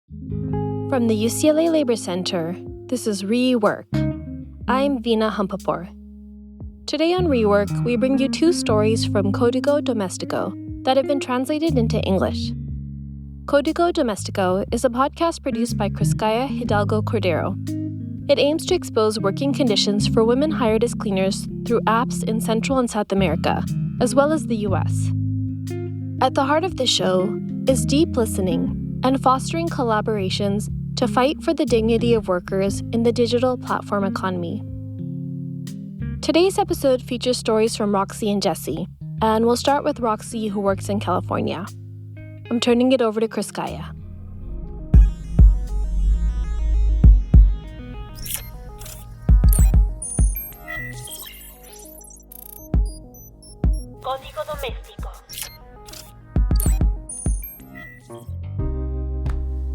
From the UCLA Labor Center, this is Rework. I'm Vina Hampapur. Today on Rework, we bring you two stories from Código Doméstico that have been translated into English. Código Doméstico is a podcast produced by Kruskaya Hidalgo Cordero. It aims to expose working conditions for women hired as cleaners through apps in Central and South America, as well as the US. At the heart of the show is deep listening and fostering collaborations to fight for the dignity of workers in the digital platform economy. Today's episode features stories from Roxy and Jessi, and we'll start with Roxy, who works in California. I'm turning it over to Kruskaya. Código Doméstico.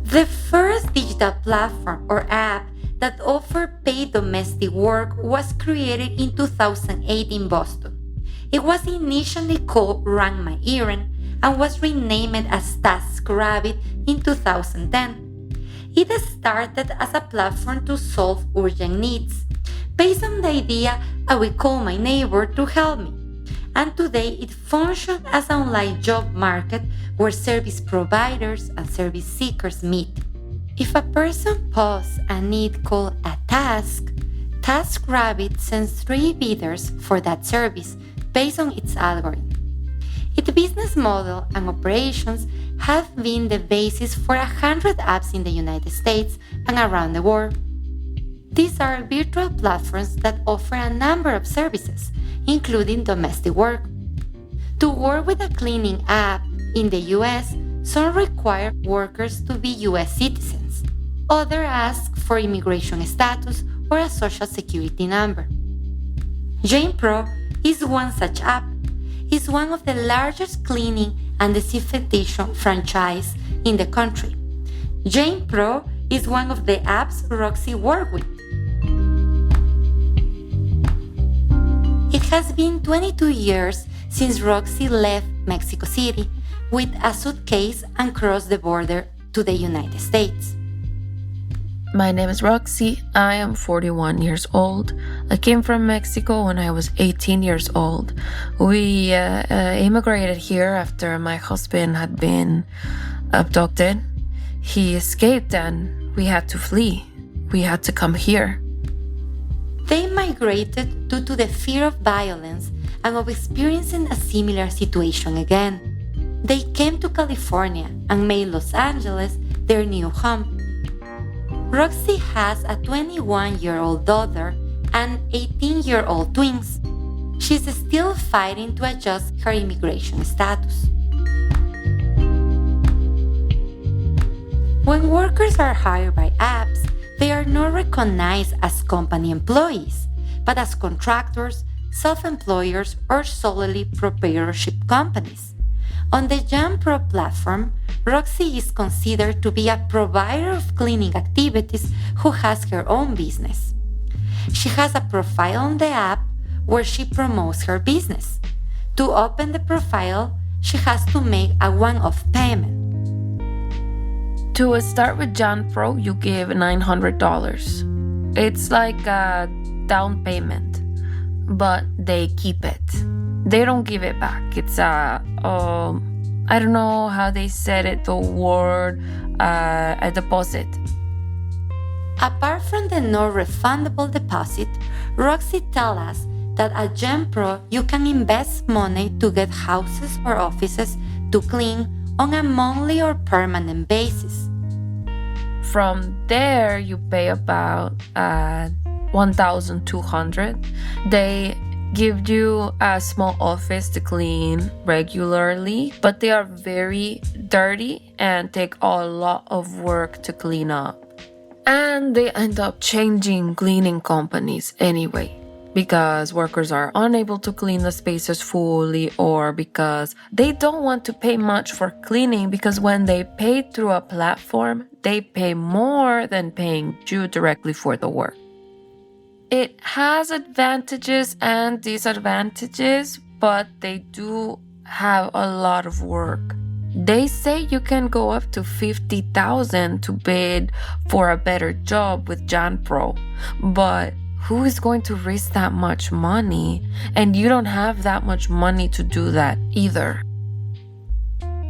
The first digital platform or app that offered paid domestic work was created in 2008 in Boston. It was initially called Run My Errand and was renamed as TaskRabbit in 2010. It started as a platform to solve urgent needs, based on the idea I will call my neighbor to help me. And today it functions as an online job market where service providers and service seekers meet. If a person posts a need called a task, TaskRabbit sends 3 bidders for that service based on its algorithm. Its business model and operations have been the basis for 100 apps in the United States and around the world. These are virtual platforms that offer a number of services, including domestic work. To work with a cleaning app in the US, some require workers to be US citizens. Others ask for immigration status or a social security number. JanePro is one such app. It's one of the largest cleaning and disinfection franchise in the country. JanePro is one of the apps Roxy works with. It has been 22 years since Roxy left Mexico City with a suitcase and crossed the border to the United States. My name is Roxy. I am 41 years old. I came from Mexico when I was 18 years old. We immigrated here after my husband had been abducted. He escaped and we had to flee. We had to come here. They migrated due to the fear of violence and of experiencing a similar situation again. They came to California and made Los Angeles their new home. Roxy has a 21-year-old daughter and 18-year-old twins. She's still fighting to adjust her immigration status. When workers are hired by apps, they are not recognized as company employees, but as contractors, self-employers, or solely proprietorship companies. On the JanePro platform, Roxy is considered to be a provider of cleaning activities who has her own business. She has a profile on the app where she promotes her business. To open the profile, she has to make a one-off payment. To start with JanePro, you give $900. It's like a down payment, but they keep it. They don't give it back. It's I don't know how they said it, the word, a deposit. Apart from the non-refundable deposit, Roxy tells us that at JanePro you can invest money to get houses or offices to clean on a monthly or permanent basis. From there, you pay about $1,200. They give you a small office to clean regularly, but they are very dirty and take a lot of work to clean up. And they end up changing cleaning companies anyway, because workers are unable to clean the spaces fully, or because they don't want to pay much for cleaning, because when they pay through a platform, they pay more than paying you directly for the work. It has advantages and disadvantages, but they do have a lot of work. They say you can go up to $50,000 to bid for a better job with JanPro, but who is going to risk that much money? And you don't have that much money to do that either.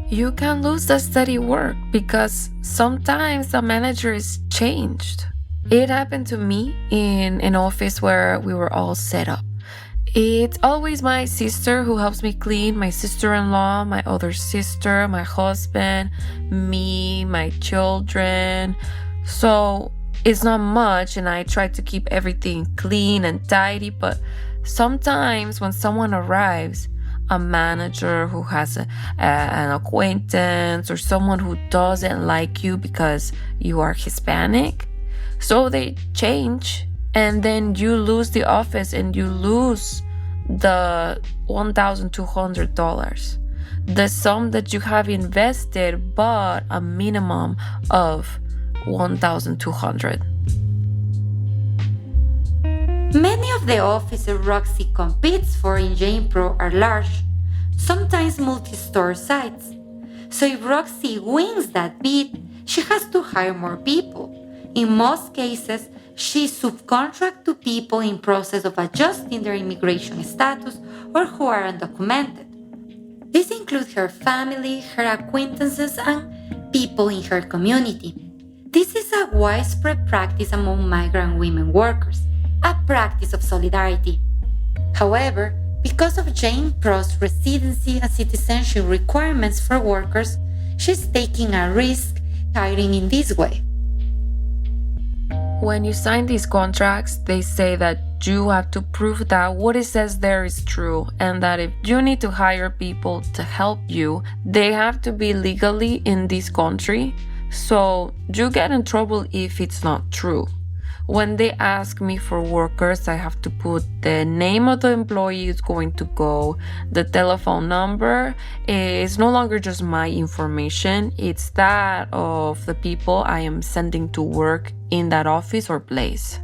You can lose the steady work because sometimes the manager is changed. It happened to me in an office where we were all set up. It's always my sister who helps me clean, my sister-in-law, my other sister, my husband, me, my children. So it's not much, and I try to keep everything clean and tidy, but sometimes when someone arrives, a manager who has an acquaintance or someone who doesn't like you because you are Hispanic, so they change, and then you lose the office and you lose the $1,200, the sum that you have invested, but a minimum of $1,200. Many of the offices Roxy competes for in JanPro are large, sometimes multi-store sites. So if Roxy wins that bid, she has to hire more people. In most cases, she subcontracts to people in process of adjusting their immigration status or who are undocumented. This includes her family, her acquaintances, and people in her community. This is a widespread practice among migrant women workers, a practice of solidarity. However, because of JanPro's residency and citizenship requirements for workers, she's taking a risk hiring in this way. When you sign these contracts, they say that you have to prove that what it says there is true, and that if you need to hire people to help you, they have to be legally in this country. So you get in trouble if it's not true. When they ask me for workers, I have to put the name of the employee who's going to go, the telephone number. It's no longer just my information, it's that of the people I am sending to work in that office or place.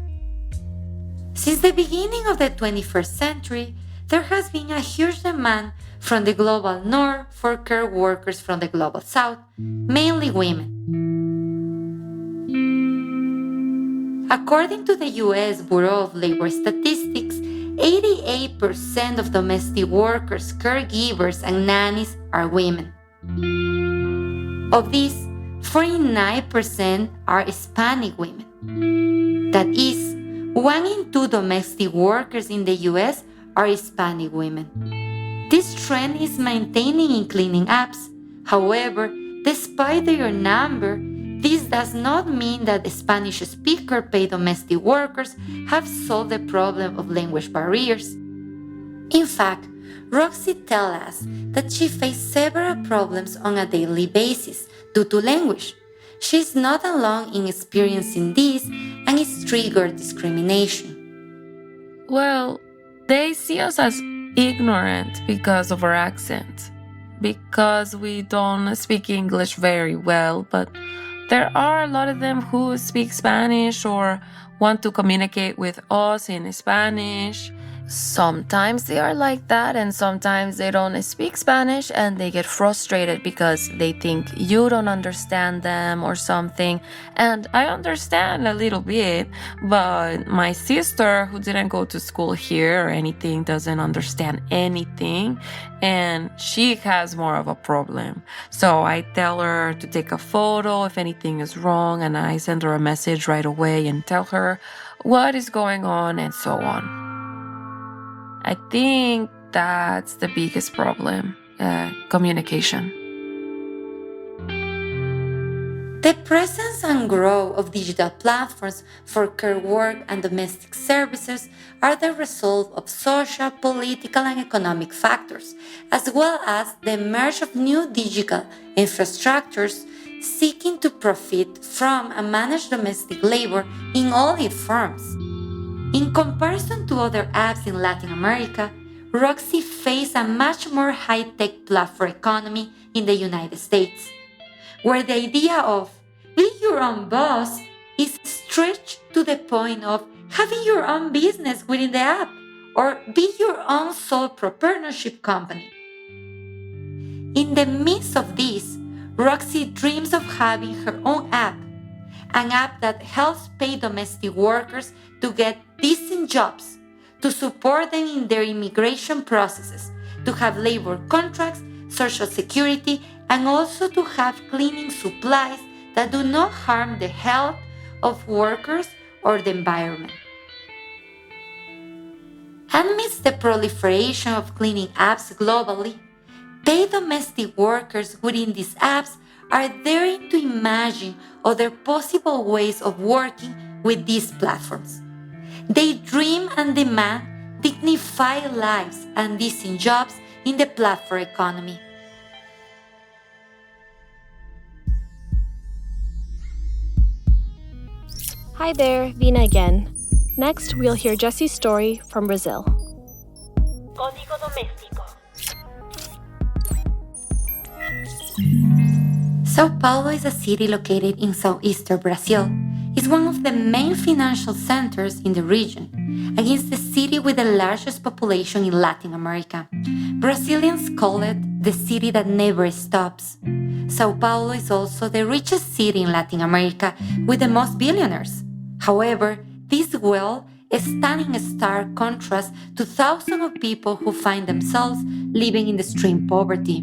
Since the beginning of the 21st century, there has been a huge demand from the global north for care workers from the global south, mainly women. According to the U.S. Bureau of Labor Statistics, 88% of domestic workers, caregivers, and nannies are women. Of these, 49% are Hispanic women. That is, 1 in 2 domestic workers in the U.S. are Hispanic women. This trend is maintaining in cleaning apps. However, despite their number, this does not mean that Spanish-speaker paid domestic workers have solved the problem of language barriers. In fact, Roxy tells us that she faced several problems on a daily basis due to language. She is not alone in experiencing this, and it's triggered discrimination. Well, they see us as ignorant because of our accent, because we don't speak English very well, but there are a lot of them who speak Spanish or want to communicate with us in Spanish. Sometimes they are like that, and sometimes they don't speak Spanish and they get frustrated because they think you don't understand them or something. And I understand a little bit, but my sister, who didn't go to school here or anything, doesn't understand anything, and she has more of a problem. So I tell her to take a photo if anything is wrong, and I send her a message right away and tell her what is going on and so on. I think that's the biggest problem, communication. The presence and growth of digital platforms for care work and domestic services are the result of social, political, and economic factors, as well as the emergence of new digital infrastructures seeking to profit from and manage domestic labor in all its forms. In comparison to other apps in Latin America, Roxy faced a much more high-tech platform economy in the United States, where the idea of be your own boss is stretched to the point of having your own business within the app or be your own sole proprietorship company. In the midst of this, Roxy dreams of having her own app, an app that helps pay domestic workers to get decent jobs, to support them in their immigration processes, to have labor contracts, social security, and also to have cleaning supplies that do not harm the health of workers or the environment. Amidst the proliferation of cleaning apps globally, paid domestic workers within these apps are daring to imagine other possible ways of working with these platforms. They dream and demand dignified lives and decent jobs in the platform economy. Hi there, Vina again. Next, we'll hear Jessi's story from Brazil. Código Doméstico. São Paulo is a city located in southeastern Brazil. It's one of the main financial centers in the region, and it's the city with the largest population in Latin America. Brazilians call it the city that never stops. São Paulo is also the richest city in Latin America with the most billionaires. However, this wealth stand in stark contrast to thousands of people who find themselves living in extreme poverty.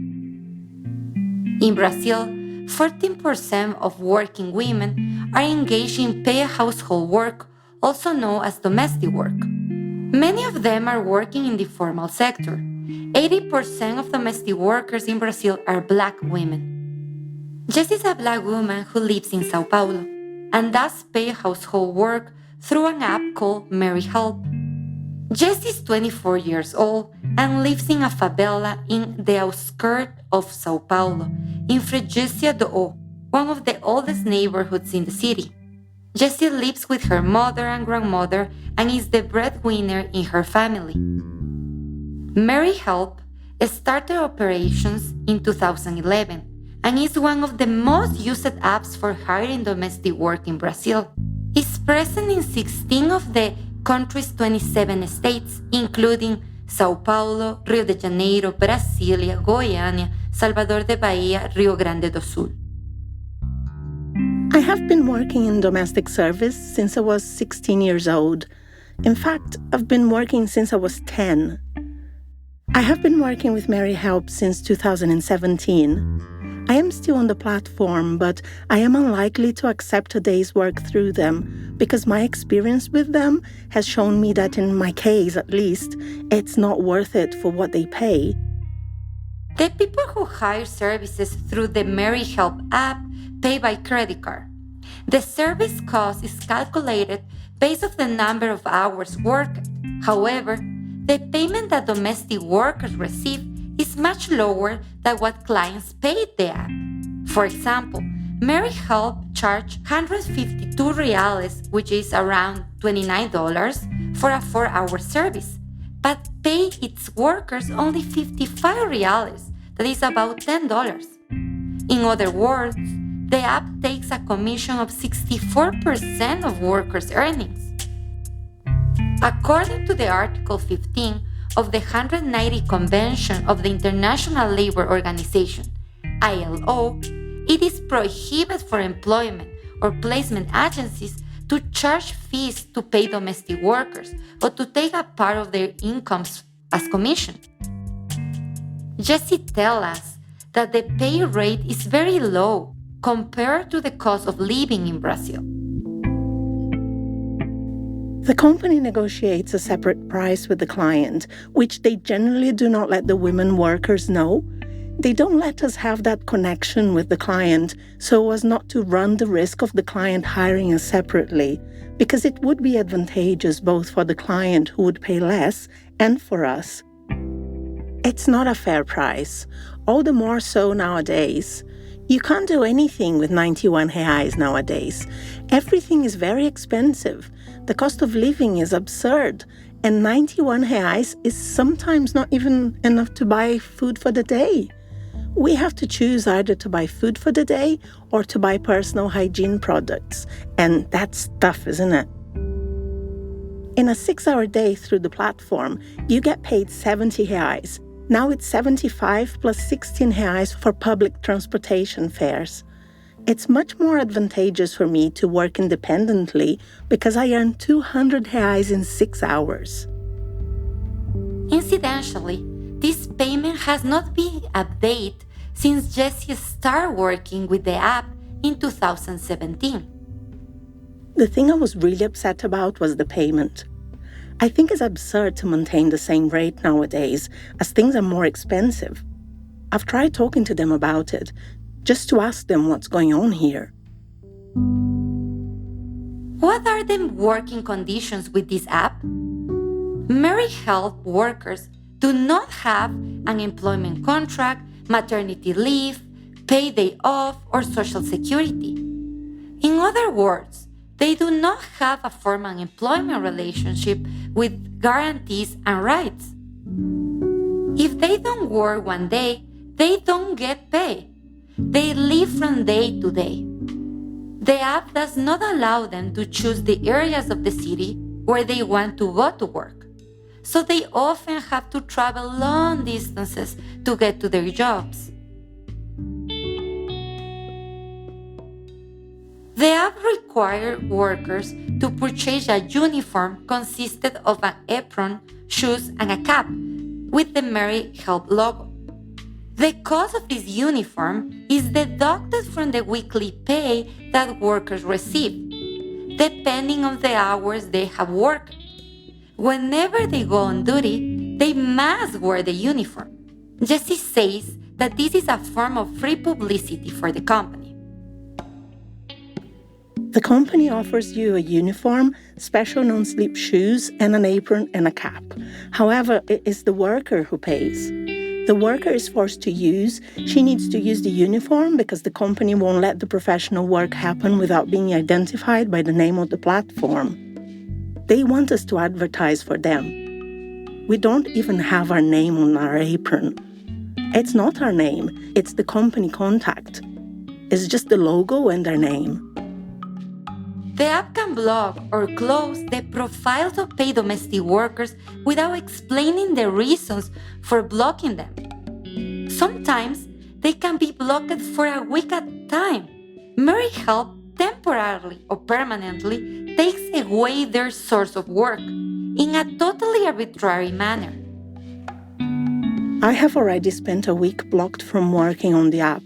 In Brazil, 14% of working women are engaged in paid household work, also known as domestic work. Many of them are working in the formal sector. 80% of domestic workers in Brazil are Black women. Jessi is a Black woman who lives in Sao Paulo and does paid household work through an app called Mary Help. Jessi is 24 years old and lives in a favela in the outskirts of Sao Paulo, in Freguesia do O, one of the oldest neighborhoods in the city. Jessi lives with her mother and grandmother and is the breadwinner in her family. Mary Help started operations in 2011 and is one of the most used apps for hiring domestic work in Brazil. It's present in 16 of the country's 27 states, including São Paulo, Rio de Janeiro, Brasília, Goiânia, Salvador de Bahia, Rio Grande do Sul. I have been working in domestic service since I was 16 years old. In fact, I've been working since I was 10. I have been working with Mary Help since 2017. I am still on the platform, but I am unlikely to accept a day's work through them because my experience with them has shown me that, in my case at least, it's not worth it for what they pay. The people who hire services through the Mary Help app pay by credit card. The service cost is calculated based on the number of hours worked. However, the payment that domestic workers receive is much lower than what clients paid the app. For example, Mary Help charged 152 reales, which is around $29, for a 4-hour service, but paid its workers only 55 reales, that is about $10. In other words, the app takes a commission of 64% of workers' earnings. According to the Article 15 of the 190 Convention of the International Labour Organization, ILO, it is prohibited for employment or placement agencies to charge fees to pay domestic workers or to take a part of their incomes as commission. Jessi tells us that the pay rate is very low compared to the cost of living in Brazil. The company negotiates a separate price with the client, which they generally do not let the women workers know. They don't let us have that connection with the client so as not to run the risk of the client hiring us separately, because it would be advantageous both for the client, who would pay less, and for us. It's not a fair price, all the more so nowadays. You can't do anything with 91 reais nowadays. Everything is very expensive. The cost of living is absurd, and 91 reais is sometimes not even enough to buy food for the day. We have to choose either to buy food for the day or to buy personal hygiene products, and that's tough, isn't it? In a 6-hour day through the platform, you get paid 70 reais. Now it's 75 plus 16 reais for public transportation fares. It's much more advantageous for me to work independently because I earn 200 reais in 6 hours. Incidentally, this payment has not been updated since Jessi started working with the app in 2017. The thing I was really upset about was the payment. I think it's absurd to maintain the same rate nowadays, as things are more expensive. I've tried talking to them about it, just to ask them what's going on here. What are the working conditions with this app? Married health workers do not have an employment contract, maternity leave, paid day off, or social security. In other words, they do not have a formal employment relationship with guarantees and rights. If they don't work one day, they don't get pay. They live from day to day. The app does not allow them to choose the areas of the city where they want to go to work, so they often have to travel long distances to get to their jobs. The app required workers to purchase a uniform consisted of an apron, shoes, and a cap with the Married Help logo. The cost of this uniform is deducted from the weekly pay that workers receive, depending on the hours they have worked. Whenever they go on duty, they must wear the uniform. Jessi says that this is a form of free publicity for the company. The company offers you a uniform, special non-slip shoes, and an apron and a cap. However, it is the worker who pays. The worker is forced to use. She needs to use the uniform because the company won't let the professional work happen without being identified by the name of the platform. They want us to advertise for them. We don't even have our name on our apron. It's not our name, it's the company contact. It's just the logo and their name. The app can block or close the profiles of paid domestic workers without explaining the reasons for blocking them. Sometimes they can be blocked for a week at a time. Married Help temporarily or permanently takes away their source of work in a totally arbitrary manner. I have already spent a week blocked from working on the app.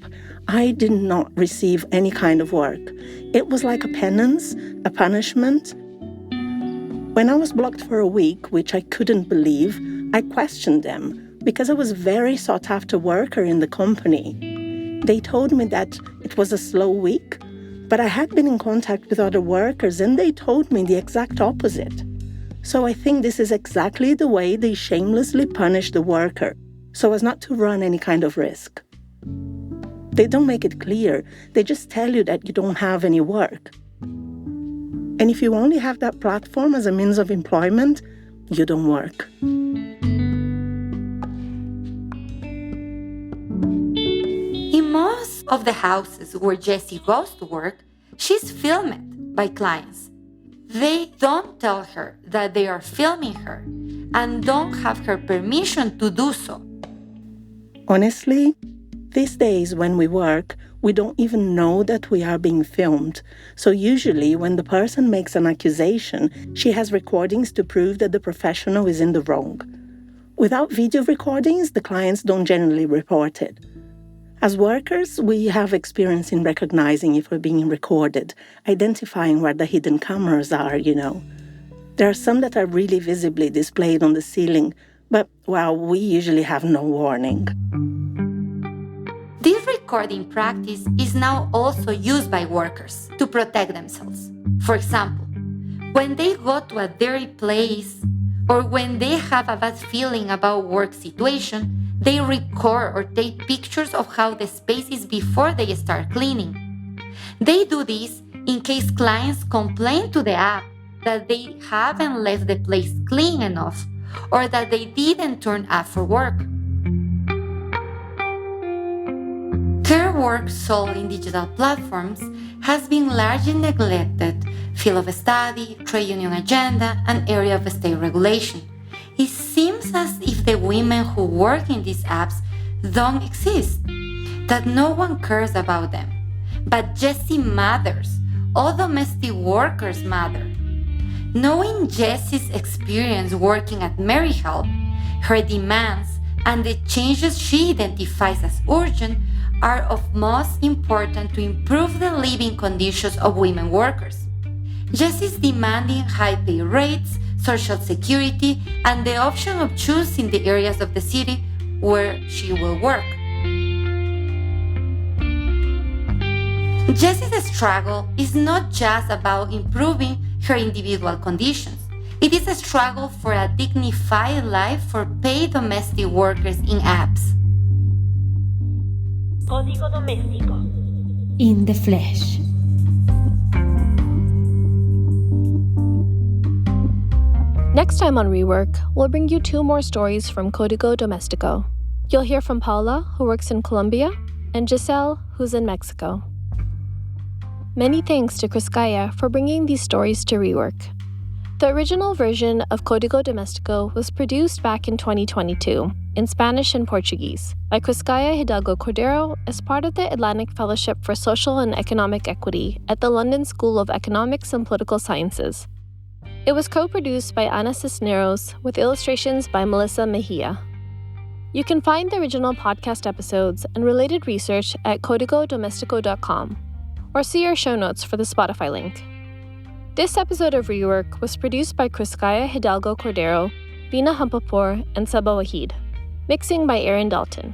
I did not receive any kind of work. It was like a penance, a punishment. When I was blocked for a week, which I couldn't believe, I questioned them because I was a very sought-after worker in the company. They told me that it was a slow week, but I had been in contact with other workers and they told me the exact opposite. So I think this is exactly the way they shamelessly punish the worker, so as not to run any kind of risk. They don't make it clear. They just tell you that you don't have any work. And if you only have that platform as a means of employment, you don't work. In most of the houses where Jessi goes to work, she's filmed by clients. They don't tell her that they are filming her and don't have her permission to do so. Honestly, these days when we work, we don't even know that we are being filmed. So usually when the person makes an accusation, she has recordings to prove that the professional is in the wrong. Without video recordings, the clients don't generally report it. As workers, we have experience in recognizing if we're being recorded, identifying where the hidden cameras are, There are some that are really visibly displayed on the ceiling, but, well, we usually have no warning. This recording practice is now also used by workers to protect themselves. For example, when they go to a dirty place or when they have a bad feeling about work situation, they record or take pictures of how the space is before they start cleaning. They do this in case clients complain to the app that they haven't left the place clean enough or that they didn't turn up for work. Care work sold in digital platforms has been largely neglected field of study, trade union agenda, and area of state regulation. it seems as if the women who work in these apps don't exist, that no one cares about them. But Jessi matters. All domestic workers matter. Knowing Jessi's experience working at Mary Help, her demands, and the changes she identifies as urgent are of most important to improve the living conditions of women workers. Jessi is demanding high pay rates, Social Security, and the option of choosing the areas of the city where she will work. Jessi's struggle is not just about improving her individual conditions. It is a struggle for a dignified life for paid domestic workers in apps. Código Doméstico. In the flesh. Next time on Rework, we'll bring you 2 more stories from Código Doméstico. You'll hear from Paula, who works in Colombia, and Giselle, who's in Mexico. Many thanks to Kruskaya for bringing these stories to Rework. The original version of Código Doméstico was produced back in 2022 in Spanish and Portuguese by Kruskaya Hidalgo Cordero as part of the Atlantic Fellowship for Social and Economic Equity at the London School of Economics and Political Sciences. It was co-produced by Ana Cisneros with illustrations by Melissa Mejia. You can find the original podcast episodes and related research at codigodomestico.com or see our show notes for the Spotify link. This episode of Rework was produced by Kruskaya Hidalgo Cordero, Vina Hampapur, and Saba Wahid. Mixing by Aaron Dalton.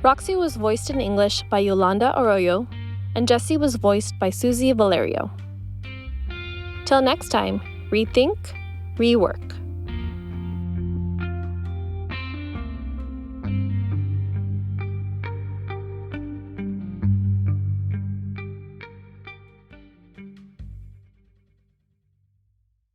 Roxy was voiced in English by Yolanda Arroyo, and Jessi was voiced by Susie Valerio. Till next time, rethink, rework.